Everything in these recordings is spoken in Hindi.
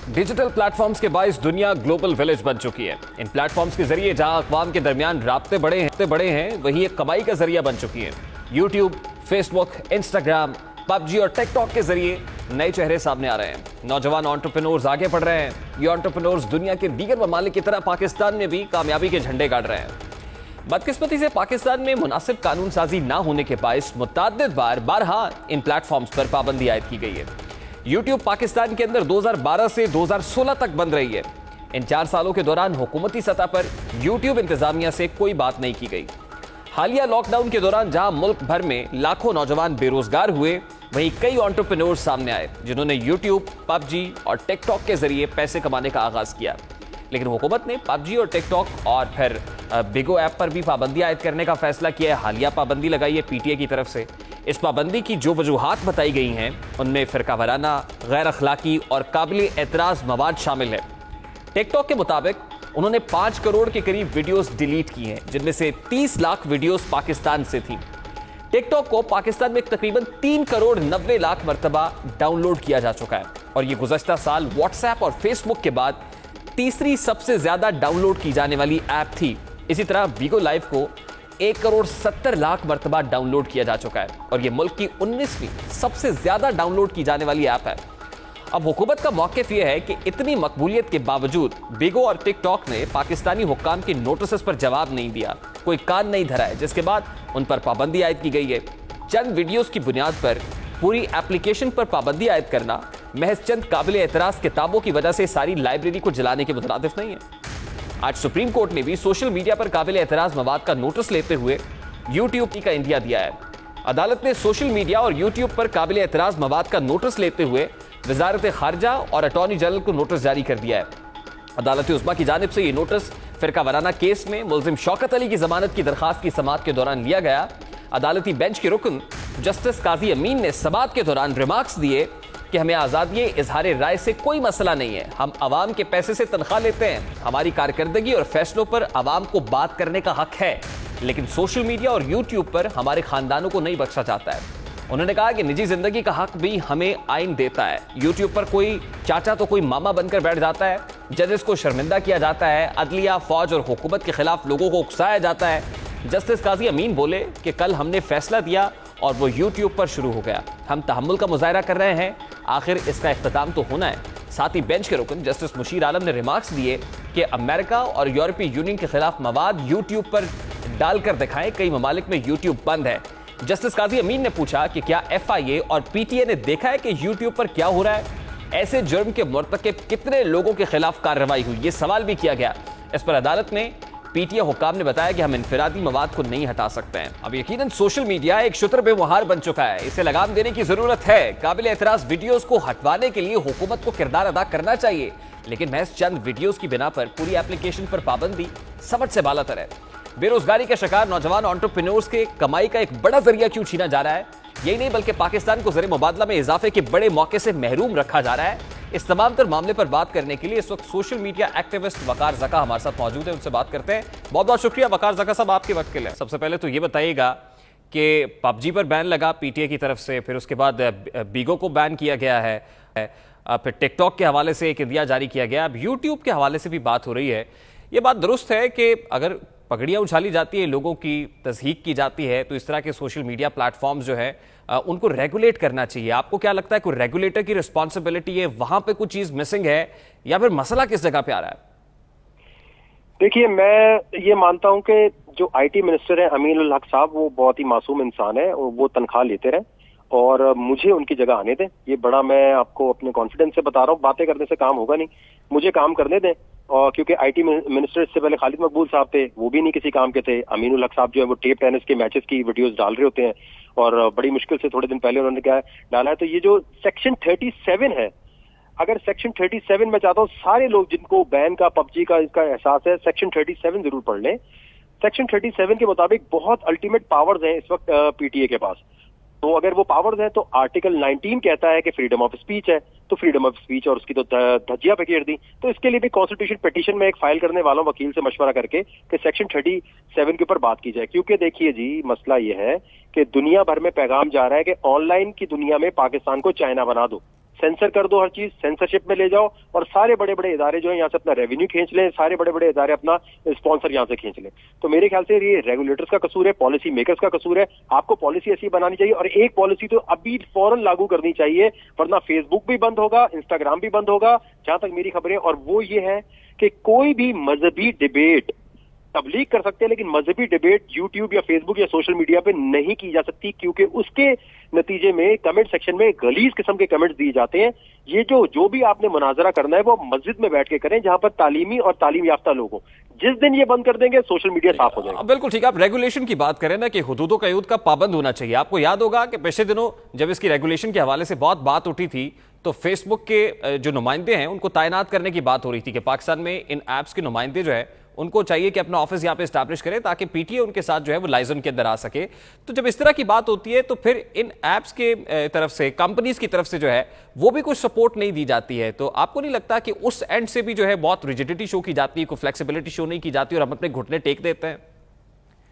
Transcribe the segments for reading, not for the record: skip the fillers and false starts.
डिजिटल प्लेटफॉर्म्स के बाइस दुनिया ग्लोबल विलेज बन चुकी है। इन प्लेटफॉर्म्स के जरिए जहां अक़वाम के दरमियान राब्ते बड़े हैं वहीं एक कमाई का जरिया बन चुकी है। यूट्यूब, फेसबुक, इंस्टाग्राम, पबजी और टिकटॉक के जरिए नए चेहरे सामने आ रहे हैं। नौजवान एंटरप्रेन्योर्स आगे बढ़ रहे हैं। ये एंटरप्रेन्योर्स दुनिया के दीगर ममालिक की तरह पाकिस्तान में भी कामयाबी के झंडे गाड़ रहे हैं। बदकिस्मती से पाकिस्तान में मुनासिब कानून साजी न होने के बायस मुतअद्दिद बारहा इन प्लेटफॉर्म्स पर पाबंदी आयद की गई है। यूट्यूब पाकिस्तान के अंदर 2012 से 2016 तक बंद रही है। इन 4 सालों के दौरान हुकूमती सतह पर यूट्यूब इंतजामिया से कोई बात नहीं की गई। हालिया लॉकडाउन के दौरान जहां मुल्क भर में लाखों नौजवान बेरोजगार हुए, वहीं कई एंटरप्रेन्योर्स सामने आए जिन्होंने यूट्यूब, पबजी और टिकटॉक के जरिए पैसे कमाने का आगाज किया। लेकिन हुकूमत ने पबजी और टिकटॉक और फिर बिगो ऐप पर भी पाबंदी आयद करने का फैसला किया है। हालिया पाबंदी लगाई है पीटीए की तरफ से। इस पाबंदी की जो वजूहात बताई गई हैं उनमें फिरका वाराना, गैर अखलाकी और काबिल एतराज मवाद शामिल है। टिकटॉक के मुताबिक उन्होंने 5 करोड़ के करीब वीडियोस डिलीट की हैं, जिनमें से 30 लाख वीडियोस पाकिस्तान से थी। टिकटॉक को पाकिस्तान में तकरीबन 3 करोड़ 90 लाख मरतबा डाउनलोड किया जा चुका है और ये गुज़श्ता साल व्हाट्सएप और फेसबुक के बाद तीसरी सबसे ज्यादा डाउनलोड की जाने वाली ऐप थी। इसी तरह बिगो लाइव को 1 करोड़ 70 लाख मरतबा डाउनलोड किया जा चुका है और यह मुल्क की 19वीं सबसे ज्यादा डाउनलोड की जाने वाली ऐप है। अब हुकूमत का मौक़िफ़ यह है कि इतनी मकबूलियत के बावजूद बिगो और टिकटॉक ने पाकिस्तानी हुक्काम के नोटिस पर जवाब नहीं दिया, कोई कान नहीं धरा है, जिसके बाद उन पर पाबंदी आयद की गई है। चंद वीडियोस की बुनियाद पर पूरी एप्लीकेशन पर पाबंदी आयद करना महज चंद काबिल एतराज किताबों की वजह से सारी लाइब्रेरी को जलाने के मुतरादिफ नहीं है। आज सुप्रीम कोर्ट ने भी सोशल मीडिया पर काबिल एतराज मवाद का नोटिस लेते हुए यूट्यूब का इंदिया दिया है। अदालत ने सोशल मीडिया और यूट्यूब पर काबिल एतराज मवाद का नोटिस लेते हुए वजारत खारजा और अटॉर्नी जनरल को नोटिस जारी कर दिया है। अदालत उस्मा की जानिब से यह नोटिस फिरका वाराना केस में मुल्जिम शौकत अली की जमानत की दरखास्त की समाअत के दौरान लिया गया। अदालती बेंच के रुकन जस्टिस काजी अमीन ने समाअत के दौरान रिमार्क्स दिए कि हमें आज़ादी इजहार राय से कोई मसला नहीं है, हम आवाम के पैसे से तनख्वाह लेते हैं, हमारी कारकर्दगी और फैसलों पर आवाम को बात करने का हक है, लेकिन सोशल मीडिया और यूट्यूब पर हमारे खानदानों को नहीं बख्शा जाता है। उन्होंने कहा कि निजी जिंदगी का हक भी हमें आइन देता है। यूट्यूब पर कोई चाचा तो कोई मामा बनकर बैठ जाता है, जजेस को शर्मिंदा किया जाता है, अदलिया, फौज और हुकूमत के खिलाफ लोगों को उकसाया जाता है। जस्टिस काजी अमीन बोले कि कल हमने फैसला दिया और वो यूट्यूब पर शुरू हो गया, हम तहम्मुल का मुजाहरा कर रहे हैं, आखिर इसका इख्तिताम तो होना है। साथ ही बेंच के रुकन जस्टिस मुशीर आलम ने रिमार्क्स दिए कि अमेरिका और यूरोपीय यूनियन के खिलाफ मवाद यूट्यूब पर डालकर दिखाएं, कई ममालिक में यूट्यूब बंद है। जस्टिस काजी अमीन ने पूछा कि क्या FIA और PTA ने देखा है कि यूट्यूब पर क्या हो रहा है, ऐसे जुर्म के मुर्तकिब कितने लोगों के खिलाफ कार्रवाई हुई, ये सवाल भी किया गया। इस पर अदालत ने PTA हुक्काम ने बताया कि हम इनफरादी मवाद को नहीं हटा सकते हैं। अब यकीनन सोशल मीडिया एक शुतर बेमुहार बन चुका है, इसे लगाम देने की जरूरत है। काबिल एतराज वीडियोस को हटवाने के लिए हुकूमत को किरदार अदा करना चाहिए, लेकिन महज चंद वीडियोस की बिना पर पूरी एप्लीकेशन पर पाबंदी समझ से बालातर है। बेरोजगारी का शिकार नौजवान एंटरप्रेन्योर्स के कमाई का एक बड़ा जरिया क्यों छीना जा रहा है? यही नहीं बल्कि पाकिस्तान को ज़र मुबादला में इजाफे के बड़े मौके से महरूम रखा जा रहा है। इस तमाम तर मामले पर बात करने के लिए इस वक्त सोशल मीडिया एक्टिविस्ट वकार ज़का हमारे साथ मौजूद है, उनसे बात करते हैं। बहुत बहुत शुक्रिया वकार ज़का साहब आपके वक्त के लिए। सबसे पहले तो ये बताइएगा कि पबजी पर बैन लगा PTA की तरफ से, फिर उसके बाद बिगो को बैन किया गया है, फिर टिकटॉक के हवाले से एक इंदिया जारी किया गया, अब यूट्यूब के हवाले से भी बात हो रही है। ये बात दुरुस्त है कि अगर पगड़ियाँ उछाली जाती है, लोगों की तज़हीक की जाती है, तो इस तरह के सोशल मीडिया प्लेटफॉर्म्स जो है उनको रेगुलेट करना चाहिए। आपको क्या लगता है कोई रेगुलेटर की रिस्पॉन्सिबिलिटी है, वहां पे कुछ चीज मिसिंग है, या फिर मसला किस जगह पे आ रहा है? देखिए, मैं ये मानता हूं कि जो IT मिनिस्टर है अमीन उल हक साहब, वो बहुत ही मासूम इंसान है, वो तनख्वाह लेते रहे और मुझे उनकी जगह आने दें। ये बड़ा मैं आपको अपने कॉन्फिडेंस से बता रहा हूँ, बातें करने से काम होगा नहीं, मुझे काम करने दें। और क्योंकि IT मिनिस्टर इससे पहले खालिद मकबूल साहब थे, वो भी नहीं किसी काम के थे। अमीन उल हक साहब जो है वो टेप टेनिस के मैचेस की वीडियोस डाल रहे होते हैं और बड़ी मुश्किल से थोड़े दिन पहले उन्होंने क्या डाला है। तो ये जो सेक्शन 37 है, अगर सेक्शन 37 में चाहता हूँ सारे लोग जिनको बैन का, पबजी का इसका एहसास है, सेक्शन 37 जरूर पढ़ लें। सेक्शन 37 के मुताबिक बहुत अल्टीमेट पावर्स हैं इस वक्त PTA के पास। तो अगर वो पावर्स हैं तो आर्टिकल 19 कहता है कि फ्रीडम ऑफ स्पीच है, तो फ्रीडम ऑफ स्पीच और उसकी तो धज्जियां फेंक दी। तो इसके लिए भी कॉन्स्टिट्यूशन पिटीशन में एक फाइल करने वालों वकील से मशवरा करके कि सेक्शन 37 के ऊपर बात की जाए। क्योंकि देखिए जी, मसला ये है कि दुनिया भर में पैगाम जा रहा है कि ऑनलाइन की दुनिया में पाकिस्तान को चाइना बना दो। सेंसर कर दो, हर चीज सेंसरशिप में ले जाओ और सारे बड़े बड़े इदारे जो है यहाँ से अपना रेवेन्यू खींच लें, सारे बड़े बड़े इदारे अपना स्पॉन्सर यहाँ से खींच लें। तो मेरे ख्याल से ये रेगुलेटर्स का कसूर है, पॉलिसी मेकर्स का कसूर है। आपको पॉलिसी ऐसी बनानी चाहिए और एक पॉलिसी तो अभी फौरन लागू करनी चाहिए, वरना फेसबुक भी बंद होगा, इंस्टाग्राम भी बंद होगा, जहां तक मेरी खबरें। और वो ये है कि कोई भी मजहबी डिबेट तबलीग कर सकते हैं, लेकिन मजहबी डिबेट यूट्यूब या फेसबुक या सोशल मीडिया पे नहीं की जा सकती, क्योंकि उसके नतीजे में कमेंट सेक्शन में गलीज किस्म के कमेंट्स दिए जाते हैं। ये जो भी आपने मुनाजरा करना है वो मस्जिद में बैठ के करें, जहां पर तालीमी और तालीम याफ्ता लोग हों। जिस दिन ये बंद कर देंगे सोशल मीडिया साफ हो जाएगा। बिल्कुल ठीक है। आप रेगुलेशन की बात करें ना कि हुदूदो कयूद का पाबंद होना चाहिए। आपको याद होगा कि पिछले दिनों जब इसकी रेगुलेशन के हवाले से बहुत बात उठी थी, तो फेसबुक के जो नुमाइंदे हैं उनको तैनात करने की बात हो रही थी कि पाकिस्तान में इन ऐप्स के नुमाइंदे जो है उनको चाहिए कि अपना ऑफिस यहाँ पे एस्टैब्लिश करें ताकि पीटीए उनके साथ जो है वो लाइजन के अंदर आ सके। तो जब इस तरह की बात होती है तो फिर इन ऐप्स के तरफ से, कंपनीज की तरफ से जो है वो भी कुछ सपोर्ट नहीं दी जाती है। तो आपको नहीं लगता कि उस एंड से भी जो है बहुत रिजिडिटी शो की जाती है, कोई फ्लेक्सिबिलिटी शो नहीं की जाती और हम अपने घुटने टेक देते हैं?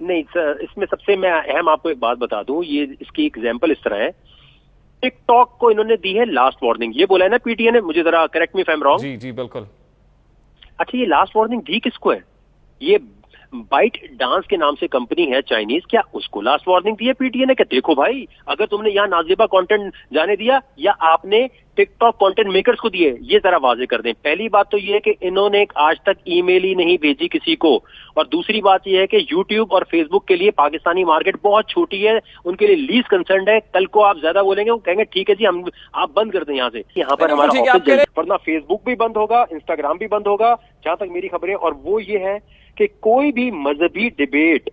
नहीं सर, इसमें सबसे मैं अहम आपको एक बात बता दूं, ये इसकी एग्जाम्पल इस तरह है। टिकटॉक को इन्होंने दी है लास्ट वार्निंग, ये बोला है ना पीटीए ने, मुझे जरा correct me if I am wrong. जी जी बिल्कुल। अच्छा, ये लास्ट वार्निंग दी किसको है? ये बाइट डांस के नाम से कंपनी है चाइनीज, क्या उसको लास्ट वार्निंग दी है पीटीए ने? क्या देखो भाई, अगर तुमने यहाँ नाजेबा कंटेंट जाने दिया या आपने टिकटॉक कंटेंट मेकर्स को दिए, ये जरा वाजे कर दें। पहली बात तो ये है कि इन्होंने आज तक ईमेल ही नहीं भेजी किसी को, और दूसरी बात ये है कि यूट्यूब और फेसबुक के लिए पाकिस्तानी मार्केट बहुत छोटी है, उनके लिए लीज कंसर्न है। कल को आप ज्यादा बोलेंगे वो कहेंगे ठीक है जी, हम आप बंद कर दें यहाँ से, यहाँ पर हमारा ऑफिस, वरना फेसबुक भी बंद होगा, इंस्टाग्राम भी बंद होगा, जहां तक मेरी खबरें। और वो ये है कि कोई भी मजहबी डिबेट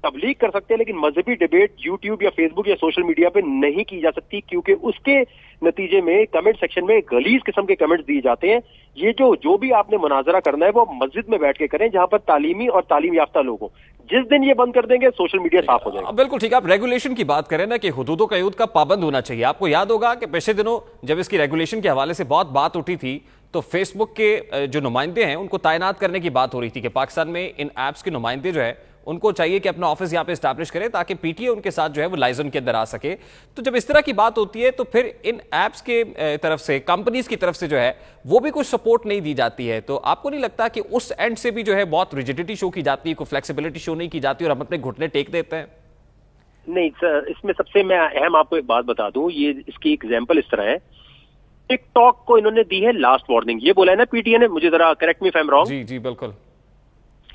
तबलीग कर सकते हैं, लेकिन मजहबी डिबेट यूट्यूब या फेसबुक या सोशल मीडिया पे नहीं की जा सकती, क्योंकि उसके नतीजे में कमेंट सेक्शन में गलीज किस्म के कमेंट्स दिए जाते हैं। ये जो भी आपने मुनाजरा करना है वो मस्जिद में बैठ के करें, जहां पर तालीमी और तालीम याफ्ता लोग हों। जिस दिन ये बंद कर देंगे सोशल मीडिया साफ हो जाएगा। बिल्कुल ठीक है। आप रेगुलेशन की बात करें ना कि हुदूदो कयूद का पाबंद होना चाहिए। आपको याद होगा कि पिछले दिनों जब इसकी रेगुलेशन के हवाले से बहुत बात उठी थी, तो फेसबुक के जो नुमाइंदे हैं उनको तैनात करने की बात हो रही थी कि पाकिस्तान में इन ऐप्स के नुमाइंदे जो है उनको चाहिए कि अपना ऑफिस यहाँ पे एस्टैब्लिश करें ताकि पीटीए उनके साथ जो है वो लाइजन के अंदर आ सके। तो जब इस तरह की बात होती है तो फिर इन ऐप्स के तरफ से, कंपनीज की तरफ से जो है वो भी कुछ सपोर्ट नहीं दी जाती है। तो आपको नहीं लगता कि उस एंड से भी जो है बहुत रिजिडिटी शो की जाती है, कोई फ्लेक्सिबिलिटी शो नहीं की जाती और हम अपने घुटने टेक देते हैं? नहीं सर, इसमें सबसे मैं अहम आपको एक बात बता दूं, ये इसकी एग्जाम्पल इस तरह है। टिकटॉक को इन्होंने दी है लास्ट वार्निंग, ये बोला है ना पीटीए ने, मुझे जरा correct me if I am wrong. जी जी बिल्कुल।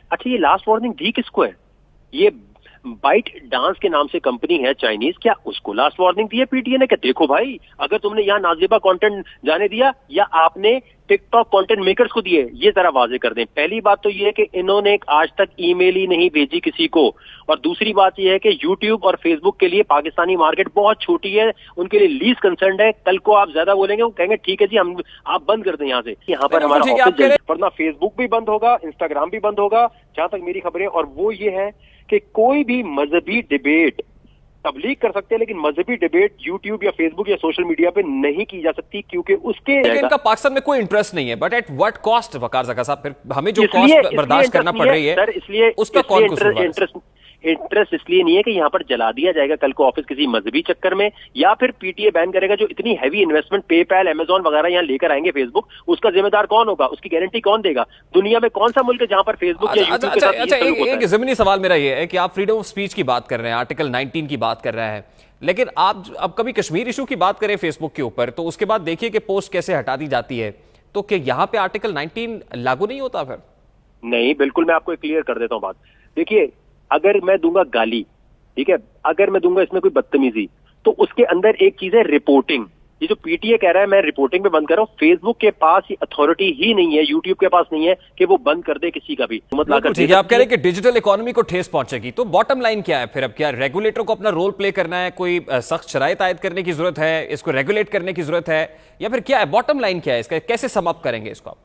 अच्छा, ये लास्ट वार्निंग दी किसको है? ये बाइट डांस के नाम से कंपनी है चाइनीज, क्या उसको लास्ट वार्निंग दी है पीटीए ने? क्या देखो भाई, अगर तुमने यहाँ नाजेबा कंटेंट जाने दिया या आपने टिकटॉक कंटेंट मेकर्स को दिए, ये जरा वाजे कर दें। पहली बात तो ये है कि इन्होंने आज तक ईमेल ही नहीं भेजी किसी को, और दूसरी बात ये है कि यूट्यूब और फेसबुक के लिए पाकिस्तानी मार्केट बहुत छोटी है, उनके लिए लीज कंसर्न है। कल को आप ज्यादा बोलेंगे वो कहेंगे ठीक है जी, हम आप बंद कर दें यहाँ से, यहाँ पर हमारा ऑफिस, वरना फेसबुक भी बंद होगा, इंस्टाग्राम भी बंद होगा, जहां तक मेरी खबरें। और वो ये है कि कोई भी मजहबी डिबेट तबलीग कर सकते हैं, लेकिन मजहबी डिबेट यूट्यूब या फेसबुक या सोशल मीडिया पे नहीं की जा सकती, क्योंकि उसके इनका पाकिस्तान में कोई इंटरेस्ट नहीं है। बट एट व्हाट कॉस्ट वकार ज़का साहब? फिर हमें जो कॉस्ट बर्दाश्त करना पड़ रही है सर, इसलिए उसका कौन कसूरवार है? इंटरेस्ट इसलिए नहीं है कि यहाँ पर जला दिया जाएगा कल को ऑफिस किसी मजहबी चक्कर में, या फिर पीटीए बैन करेगा। जो इतनी हैवी इन्वेस्टमेंट पेपैल, अमेजॉन वगैरह यहाँ लेकर आएंगे फेसबुक, उसका जिम्मेदार कौन होगा? उसकी गारंटी कौन देगा? दुनिया में कौन सा मुल्क है जहां पर फेसबुक या यूट्यूब के साथ ये सलूक होता है? एक ज़मीनी सवाल मेरा ये है कि आप फ्रीडम ऑफ स्पीच की बात कर रहे हैं, आर्टिकल 19 की बात कर रहे हैं, लेकिन आप अब कभी कश्मीर इशू की बात करें फेसबुक के ऊपर, तो उसके बाद देखिए कि पोस्ट कैसे हटा दी जाती है। तो क्या यहाँ पे आर्टिकल 19 लागू नहीं होता फिर? नहीं, बिल्कुल, मैं आपको क्लियर कर देता हूँ बात। देखिए, अगर मैं दूंगा गाली, ठीक है, अगर मैं दूंगा इसमें कोई बदतमीजी, तो उसके अंदर एक चीज है रिपोर्टिंग। ये जो पीटीए कह रहा है मैं रिपोर्टिंग पे बंद कर रहा हूँ, फेसबुक के पास ये अथॉरिटी ही नहीं है, यूट्यूब के पास नहीं है कि वो बंद कर दे किसी का भी। ठीक है, आप कह रहे हैं कि डिजिटल इकोनॉमी को ठेस पहुंचेगी, तो बॉटम लाइन क्या है फिर? अब क्या रेगुलेटर को अपना रोल प्ले करना है, कोई सख्त शराइत आयद करने की जरूरत है, इसको रेगुलेट करने की जरूरत है, या फिर क्या है बॉटम लाइन? क्या है इसका, कैसे सम अप करेंगे इसको आप?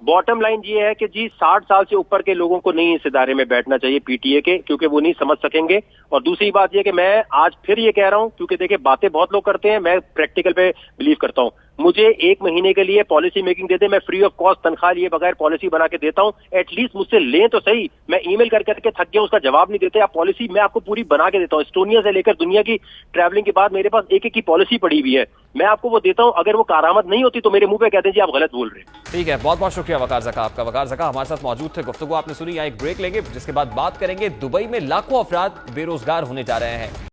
बॉटम लाइन ये है कि जी 60 साल से ऊपर के लोगों को नहीं इस इदारे में बैठना चाहिए पीटीए के, क्योंकि वो नहीं समझ सकेंगे। और दूसरी बात ये कि मैं आज फिर ये कह रहा हूं, क्योंकि देखिए बातें बहुत लोग करते हैं, मैं प्रैक्टिकल पे बिलीव करता हूं। मुझे 1 महीने के लिए पॉलिसी मेकिंग दे दे, मैं फ्री ऑफ कॉस्ट तनख्वाह लिए बगैर पॉलिसी बना के देता हूं। एटलीस्ट मुझसे लें तो सही। मैं ईमेल कर करके थक गया, उसका जवाब नहीं देते। आप पॉलिसी मैं आपको पूरी बना के देता हूं। एस्टोनिया से लेकर दुनिया की ट्रैवलिंग के बाद मेरे पास एक एक की पॉलिसी पड़ी हुई है, मैं आपको वो देता हूं। अगर वो कारामद नहीं होती तो मेरे मुंह पे कहते हैं जी आप गलत बोल रहे हैं। ठीक है, बहुत बहुत शुक्रिया वकार ज़का आपका। वकार ज़का हमारे साथ मौजूद थे, गुफ्तगू आपने सुनी। यहाँ एक ब्रेक लेंगे, जिसके बाद बात करेंगे दुबई में लाखों अफराद बेरोजगार होने जा रहे हैं।